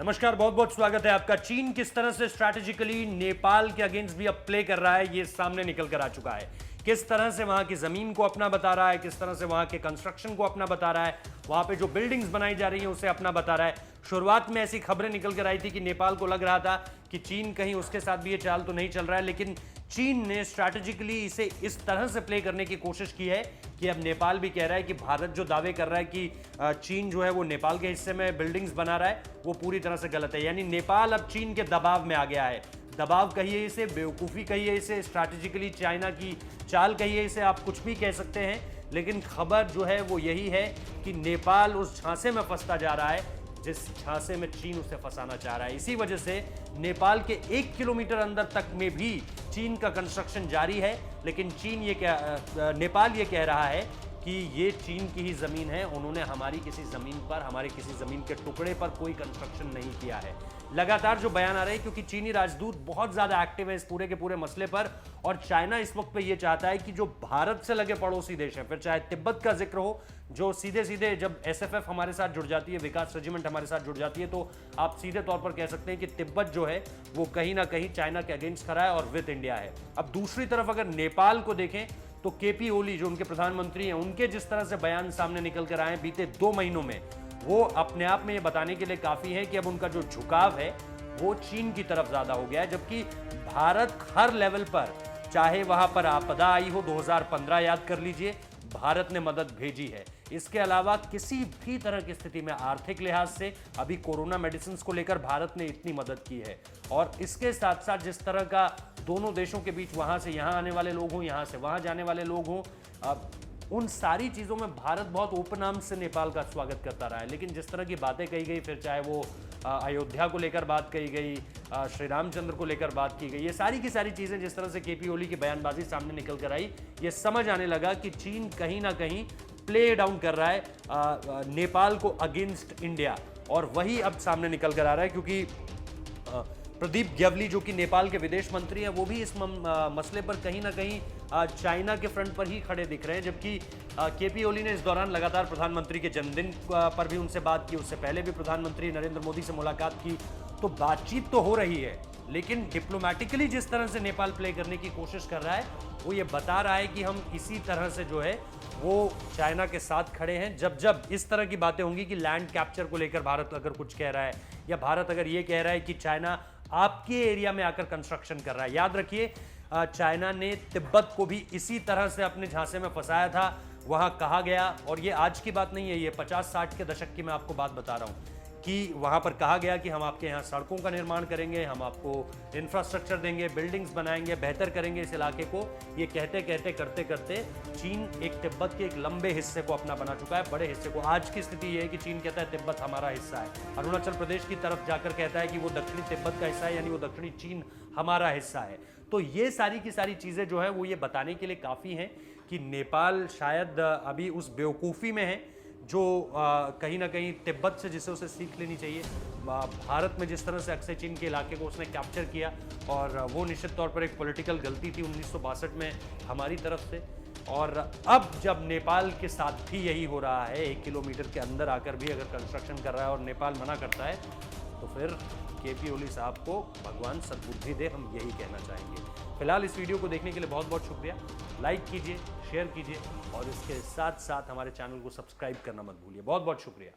नमस्कार, बहुत बहुत स्वागत है आपका। चीन किस तरह से स्ट्रैटेजिकली नेपाल के अगेंस्ट भी अब प्ले कर रहा है, ये सामने निकल कर आ चुका है। किस तरह से वहां की जमीन को अपना बता रहा है, किस तरह से वहां के कंस्ट्रक्शन को अपना बता रहा है, वहां पे जो बिल्डिंग्स बनाई जा रही हैं उसे अपना बता रहा है। शुरुआत में ऐसी खबरें निकल कर आई थी कि नेपाल को लग रहा था कि चीन कहीं उसके साथ भी ये चाल तो नहीं चल रहा है, लेकिन चीन ने स्ट्रैटेजिकली इसे इस तरह से प्ले करने की कोशिश की है कि अब नेपाल भी कह रहा है कि भारत जो दावे कर रहा है कि चीन जो है वो नेपाल के हिस्से में बिल्डिंग्स बना रहा है, वो पूरी तरह से गलत है। यानी नेपाल अब चीन के दबाव में आ गया है। दबाव कहिए इसे, बेवकूफ़ी कहिए इसे, स्ट्रैटेजिकली चाइना की चाल कहिए इसे, आप कुछ भी कह सकते हैं, लेकिन खबर जो है वो यही है कि नेपाल उस झांसे में फंसता जा रहा है जिस झांसे में चीन उसे फंसाना चाह रहा है। इसी वजह से नेपाल के 1 किलोमीटर अंदर तक में भी चीन का कंस्ट्रक्शन जारी है, लेकिन नेपाल ये कह रहा है कि ये चीन की ही ज़मीन है, उन्होंने हमारी किसी ज़मीन पर, हमारे किसी ज़मीन के टुकड़े पर कोई कंस्ट्रक्शन नहीं किया है। लगातार जो बयान आ रहे हैं, क्योंकि चीनी राजदूत बहुत ज़्यादा एक्टिव है इस पूरे के पूरे मसले पर, और चाइना इस वक्त पे ये चाहता है कि जो भारत से लगे पड़ोसी देश हैं, फिर चाहे तिब्बत का जिक्र हो, जो सीधे सीधे जब एसएफएफ हमारे साथ जुड़ जाती है, विकास रेजिमेंट हमारे साथ जुड़ जाती है, तो आप सीधे तौर पर कह सकते हैं कि तिब्बत जो है वो कहीं ना कहीं चाइना के अगेंस्ट खड़ा है और विद इंडिया है। अब दूसरी तरफ अगर नेपाल को देखें तो केपी ओली जो उनके प्रधानमंत्री हैं, उनके जिस तरह से बयान सामने निकल कर आए बीते 2 महीनों में, वो अपने आप में ये बताने के लिए काफी है कि अब उनका जो झुकाव है वो चीन की तरफ ज्यादा हो गया है। जबकि भारत हर लेवल पर, चाहे वहां पर आपदा आई हो 2015 याद कर लीजिए, भारत ने मदद भेजी है। इसके अलावा किसी भी तरह की स्थिति में आर्थिक लिहाज से अभी कोरोना मेडिसिन को लेकर भारत ने इतनी मदद की है। और इसके साथ साथ जिस तरह का दोनों देशों के बीच वहां से यहां आने वाले लोग हों, यहां से वहां जाने वाले लोग हों, उन सारी चीज़ों में भारत बहुत ओपन आर्म्स से नेपाल का स्वागत करता रहा है। लेकिन जिस तरह की बातें कही गई, फिर चाहे वो अयोध्या को लेकर बात कही गई, श्री रामचंद्र को लेकर बात की गई, ये सारी की सारी चीज़ें जिस तरह से केपी ओली की बयानबाजी सामने निकल कर आई, ये समझ आने लगा कि चीन कहीं ना कहीं प्ले डाउन कर रहा है नेपाल को अगेंस्ट इंडिया। और वही अब सामने निकल कर आ रहा है, क्योंकि प्रदीप ग्यावली जो कि नेपाल के विदेश मंत्री हैं, वो भी इस मसले पर कहीं ना कहीं चाइना के फ्रंट पर ही खड़े दिख रहे हैं। जबकि केपी ओली ने इस दौरान लगातार प्रधानमंत्री के जन्मदिन पर भी उनसे बात की, उससे पहले भी प्रधानमंत्री नरेंद्र मोदी से मुलाकात की, तो बातचीत तो हो रही है, लेकिन डिप्लोमेटिकली जिस तरह से नेपाल प्ले करने की कोशिश कर रहा है, वो ये बता रहा है कि हम इसी तरह से जो है वो चाइना के साथ खड़े हैं। जब जब इस तरह की बातें होंगी कि लैंड कैप्चर को लेकर भारत अगर कुछ कह रहा है, या भारत अगर ये कह रहा है कि चाइना आपके एरिया में आकर कंस्ट्रक्शन कर रहा है, याद रखिए चाइना ने तिब्बत को भी इसी तरह से अपने झांसे में फंसाया था। वहां कहा गया, और ये आज की बात नहीं है, ये 50-60 के दशक की मैं आपको बात बता रहा हूं, कि वहां पर कहा गया कि हम आपके यहाँ सड़कों का निर्माण करेंगे, हम आपको इंफ्रास्ट्रक्चर देंगे, बिल्डिंग्स बनाएंगे, बेहतर करेंगे इस इलाके को। ये कहते कहते करते करते चीन एक तिब्बत के एक लंबे हिस्से को अपना बना चुका है, बड़े हिस्से को। आज की स्थिति ये है कि चीन कहता है तिब्बत हमारा हिस्सा है, अरुणाचल प्रदेश की तरफ जाकर कहता है कि वो दक्षिणी तिब्बत का हिस्सा है, यानी वो दक्षिणी चीन हमारा हिस्सा है। तो ये सारी की सारी चीज़ें जो है वो ये बताने के लिए काफ़ी हैं कि नेपाल शायद अभी उस बेवकूफ़ी में है जो कहीं ना कहीं तिब्बत से, जिसे उसे सीख लेनी चाहिए। भारत में जिस तरह से अक्सर चीन के इलाके को उसने कैप्चर किया, और वो निश्चित तौर पर एक पॉलिटिकल गलती थी 1962 में हमारी तरफ से। और अब जब नेपाल के साथ भी यही हो रहा है, 1 किलोमीटर के अंदर आकर भी अगर कंस्ट्रक्शन कर रहा है और नेपाल मना करता है, तो फिर केपी ओली साहब को भगवान सद्बुद्धि दे, हम यही कहना चाहेंगे। फिलहाल इस वीडियो को देखने के लिए बहुत बहुत शुक्रिया। लाइक कीजिए, शेयर कीजिए, और इसके साथ साथ हमारे चैनल को सब्सक्राइब करना मत भूलिए। बहुत बहुत शुक्रिया।